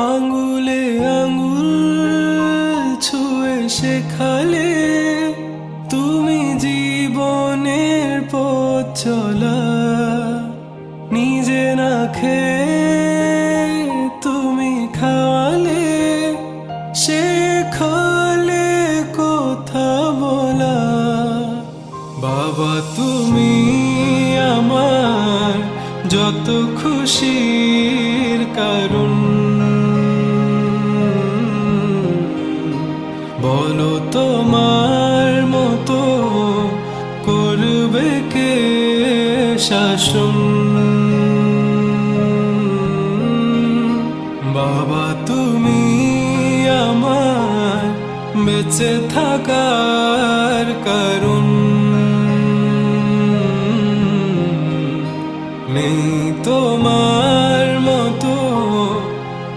আঙ্গুলে আঙ্গুল ছুঁয়ে শেখালে তুমি জীবনের পথ চলা। নিজে না খেয়ে তুমি খাওয়ালে, শেখালে কথা বলা। বাবা তুমি আমার যত খুশির কারণ, বলো তোমার মতো করবে কে শাসন। বাবা তুমি আমার বেঁচে থাকার কারণ, নেই তোমার